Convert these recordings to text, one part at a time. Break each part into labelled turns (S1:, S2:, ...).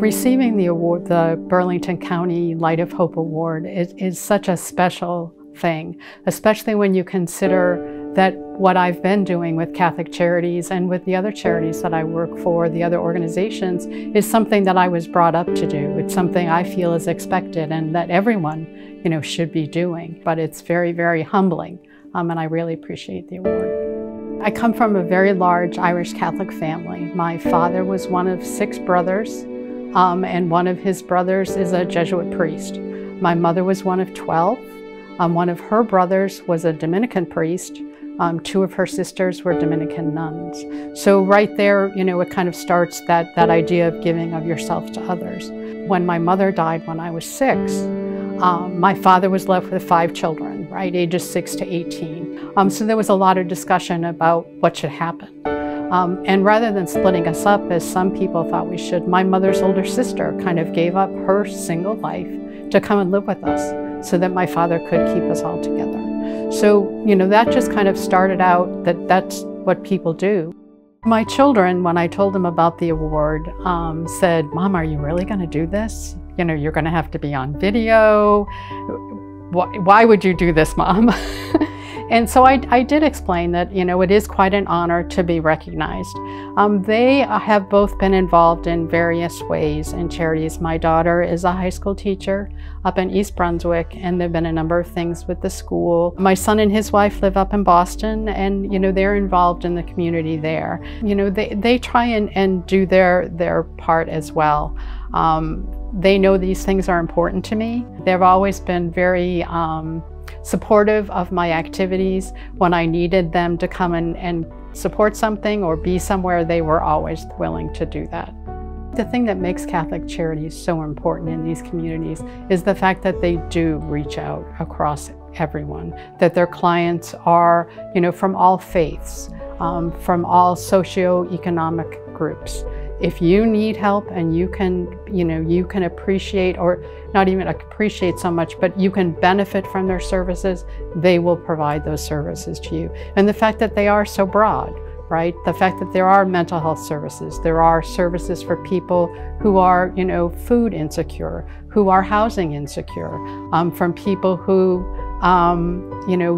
S1: Receiving the award, the Burlington County Light of Hope Award, is such a special thing, especially when you consider that what I've been doing with Catholic Charities and with the other charities that I work for, the other organizations, is something that I was brought up to do. It's something I feel is expected and that everyone, should be doing. But it's very, very humbling, and I really appreciate the award. I come from a very large Irish Catholic family. My father was one of 6 brothers, and one of his brothers is a Jesuit priest. My mother was one of 12. One of her brothers was a Dominican priest. 2 of her sisters were Dominican nuns. So right there, it kind of starts that idea of giving of yourself to others. When my mother died when I was 6, my father was left with 5 children, right, ages 6 to 18. So there was a lot of discussion about what should happen. And rather than splitting us up, as some people thought we should, my mother's older sister kind of gave up her single life to come and live with us so that my father could keep us all together. So, that just kind of started out that that's what people do. My children, when I told them about the award, said, "Mom, are you really going to do this? You're going to have to be on video. Why would you do this, Mom?" And so I did explain that, it is quite an honor to be recognized. They have both been involved in various ways in charities. My daughter is a high school teacher up in East Brunswick, and there have been a number of things with the school. My son and his wife live up in Boston, and, they're involved in the community there. They try and do their part as well. They know these things are important to me. They've always been very supportive of my activities. When I needed them to come and support something or be somewhere, they were always willing to do that. The thing that makes Catholic Charities so important in these communities is the fact that they do reach out across everyone, that their clients are, from all faiths, from all socioeconomic groups. If you need help and you can appreciate, or not even appreciate so much, but you can benefit from their services, they will provide those services to you. And the fact that they are so broad, right? The fact that there are mental health services, there are services for people who are, food insecure, who are housing insecure, from people who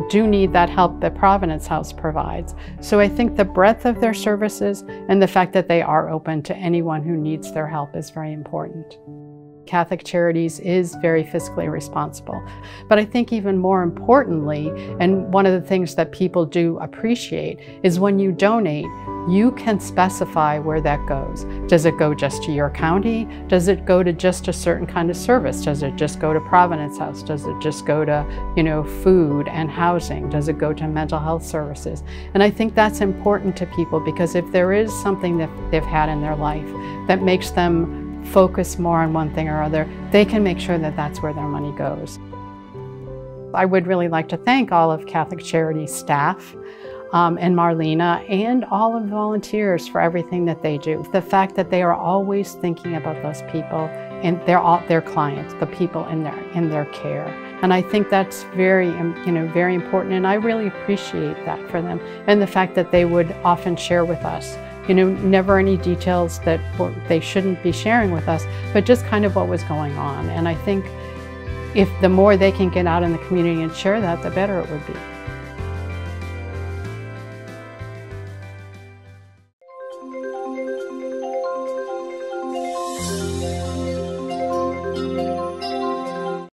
S1: do need that help that Providence House provides. So I think the breadth of their services and the fact that they are open to anyone who needs their help is very important. Catholic Charities is very fiscally responsible. But I think even more importantly, and one of the things that people do appreciate, is when you donate, you can specify where that goes. Does it go just to your county? Does it go to just a certain kind of service? Does it just go to Providence House? Does it just go to, food and housing? Does it go to mental health services? And I think that's important to people, because if there is something that they've had in their life that makes them focus more on one thing or other, they can make sure that that's where their money goes. I would really like to thank all of Catholic Charities staff and Marlena and all of the volunteers for everything that they do. The fact that they are always thinking about those people and their clients, the people in their care. And I think that's very important, and I really appreciate that for them. And the fact that they would often share with us, never any details that they shouldn't be sharing with us, but just kind of what was going on. And I think if the more they can get out in the community and share that, the better it would be.